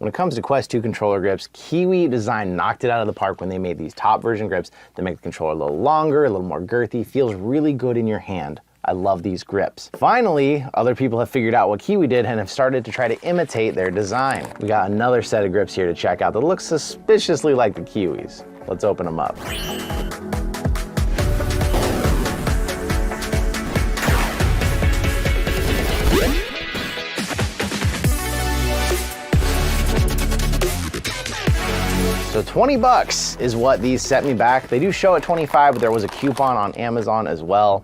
When it comes to Quest 2 controller grips, Kiwi Design knocked it out of the park when they made these top version grips that make the controller a little longer, a little more girthy, feels really good in your hand. I love these grips. Finally, other people have figured out what Kiwi did and have started to try to imitate their design. We got another set of grips here to check out that looks suspiciously like the Kiwis. Let's open them up. So 20 bucks is what these set me back. They do show at 25, but there was a coupon on Amazon as well.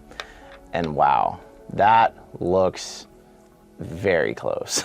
And wow, that looks very close,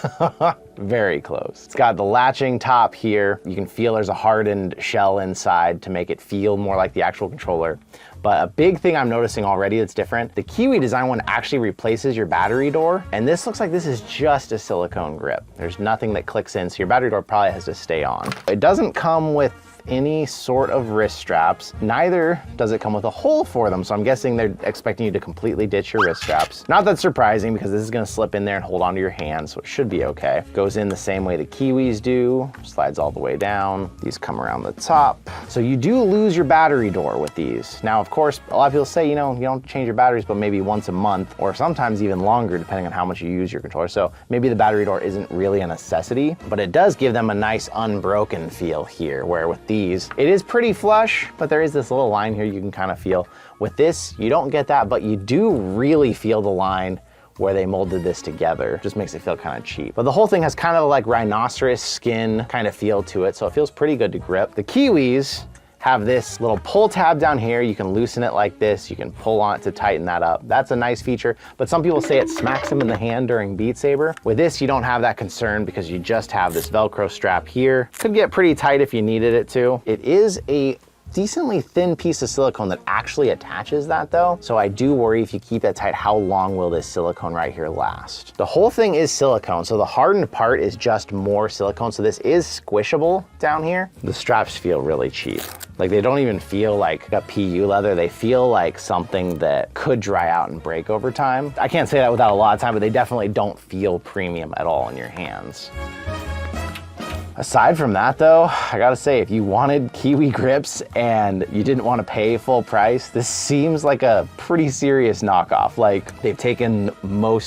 very close. It's got the latching top here. You can feel there's a hardened shell inside to make it feel more like the actual controller. But a big thing I'm noticing already that's different, the Kiwi Design one actually replaces your battery door. And this looks like this is just a silicone grip. There's nothing that clicks in, so your battery door probably has to stay on. It doesn't come with any sort of wrist straps. Neither does it come with a hole for them, so I'm guessing they're expecting you to completely ditch your wrist straps. Not that surprising, because this is gonna slip in there and hold onto your hand, so it should be okay. Goes in the same way the Kiwis do, slides all the way down. These come around the top. So you do lose your battery door with these. Now, of course, a lot of people say, you know, you don't change your batteries, but maybe once a month, or sometimes even longer, depending on how much you use your controller. So maybe the battery door isn't really a necessity, but it does give them a nice unbroken feel here, where with these, it is pretty flush, but there is this little line here you can kind of feel. With this, you don't get that, but you do really feel the line where they molded this together. Just makes it feel kind of cheap. But the whole thing has kind of like rhinoceros skin kind of feel to it, so it feels pretty good to grip. The Kiwis have this little pull tab down here. You can loosen it like this. You can pull on it to tighten that up. That's a nice feature, but some people say it smacks them in the hand during Beat Saber. With this, you don't have that concern because you just have this Velcro strap here. Could get pretty tight if you needed it to. It is a decently thin piece of silicone that actually attaches that though. So I do worry if you keep that tight, how long will this silicone right here last? The whole thing is silicone, so the hardened part is just more silicone. So this is squishable down here. The straps feel really cheap. Like they don't even feel like a PU leather. They feel like something that could dry out and break over time. I can't say that without a lot of time, but they definitely don't feel premium at all in your hands. Aside from that though, I gotta say, if you wanted Kiwi grips and you didn't want to pay full price, this seems like a pretty serious knockoff. Like they've taken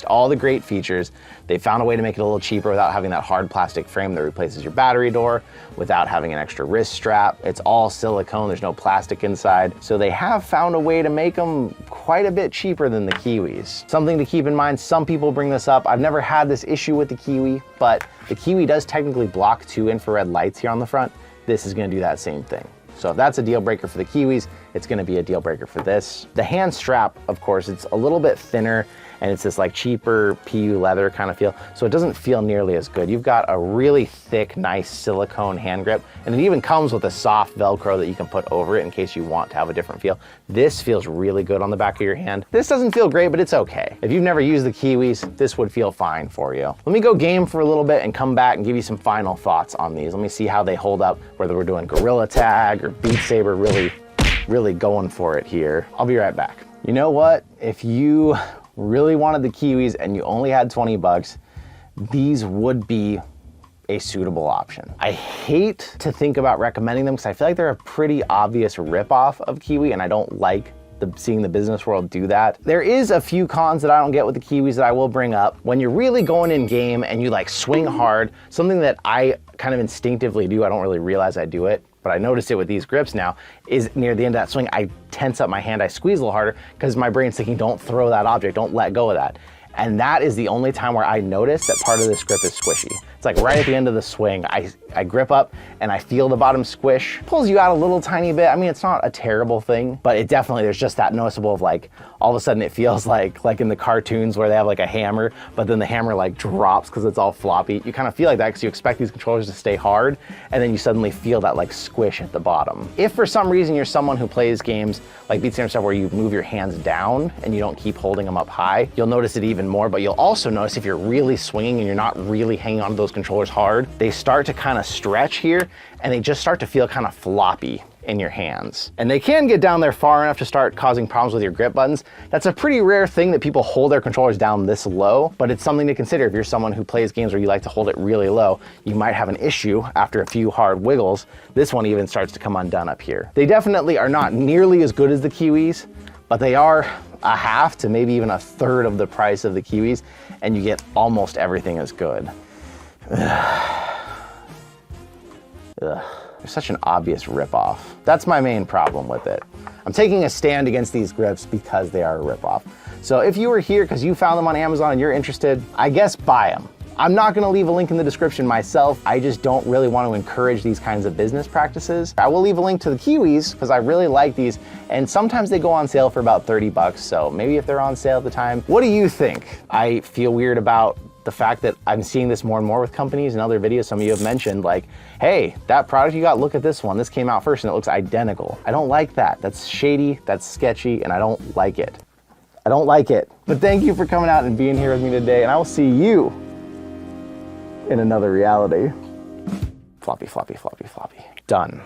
all the great features, they found a way to make it a little cheaper without having that hard plastic frame that replaces your battery door, without having an extra wrist strap. It's all silicone, there's no plastic inside. So they have found a way to make them quite a bit cheaper than the Kiwis. Something to keep in mind, some people bring this up. I've never had this issue with the Kiwi, but the Kiwi does technically block 2 infrared lights here on the front. This is gonna do that same thing. So if that's a deal breaker for the Kiwis, it's gonna be a deal breaker for this. The hand strap, of course, it's a little bit thinner and it's this like cheaper PU leather kind of feel, so it doesn't feel nearly as good. You've got a really thick, nice silicone hand grip, and it even comes with a soft Velcro that you can put over it in case you want to have a different feel. This feels really good on the back of your hand. This doesn't feel great, but it's okay. If you've never used the Kiwis, this would feel fine for you. Let me go game for a little bit and come back and give you some final thoughts on these. Let me see how they hold up, whether we're doing Gorilla Tag or Beat Saber, really going for it here. I'll be right back. You know what? If you really wanted the Kiwis and you only had 20 bucks, these would be a suitable option. I hate to think about recommending them because I feel like they're a pretty obvious ripoff of Kiwi, and I don't like seeing the business world do that. There is a few cons that I don't get with the Kiwis that I will bring up. When you're really going in game and you like swing hard, something that I kind of instinctively do, I don't really realize I do it, but I notice it with these grips now, is near the end of that swing, I tense up my hand, I squeeze a little harder because my brain's thinking, don't throw that object, don't let go of that. And that is the only time where I notice that part of this grip is squishy. It's like right at the end of the swing, I grip up and I feel the bottom squish. Pulls you out a little tiny bit. I mean, it's not a terrible thing, but it definitely, there's just that noticeable of like, all of a sudden it feels like in the cartoons where they have like a hammer, but then the hammer like drops because it's all floppy. You kind of feel like that because you expect these controllers to stay hard, and then you suddenly feel that like squish at the bottom. If for some reason you're someone who plays games like Beat Saber stuff where you move your hands down and you don't keep holding them up high, you'll notice it even more, but you'll also notice if you're really swinging and you're not really hanging onto those controllers hard, they start to kind of stretch here and they just start to feel kind of floppy in your hands. And they can get down there far enough to start causing problems with your grip buttons. That's a pretty rare thing that people hold their controllers down this low, but it's something to consider. If you're someone who plays games where you like to hold it really low, you might have an issue after a few hard wiggles. This one even starts to come undone up here. They definitely are not nearly as good as the Kiwis, but they are a half to maybe even a third of the price of the Kiwis, and you get almost everything as good. Ugh. Ugh. They're such an obvious ripoff. That's my main problem with it. I'm taking a stand against these grips because they are a ripoff. So if you were here because you found them on Amazon and you're interested, I guess buy them. I'm not gonna leave a link in the description myself. I just don't really want to encourage these kinds of business practices. I will leave a link to the Kiwis because I really like these, and sometimes they go on sale for about 30 bucks, so maybe if they're on sale at the time. What do you think? I feel weird about the fact that I'm seeing this more and more with companies and other videos. Some of you have mentioned like, hey, that product you got, look at this one. This came out first and it looks identical. I don't like that. That's shady, that's sketchy, and I don't like it. I don't like it. But thank you for coming out and being here with me today, and I will see you in another reality. Floppy, floppy, floppy, floppy. Done.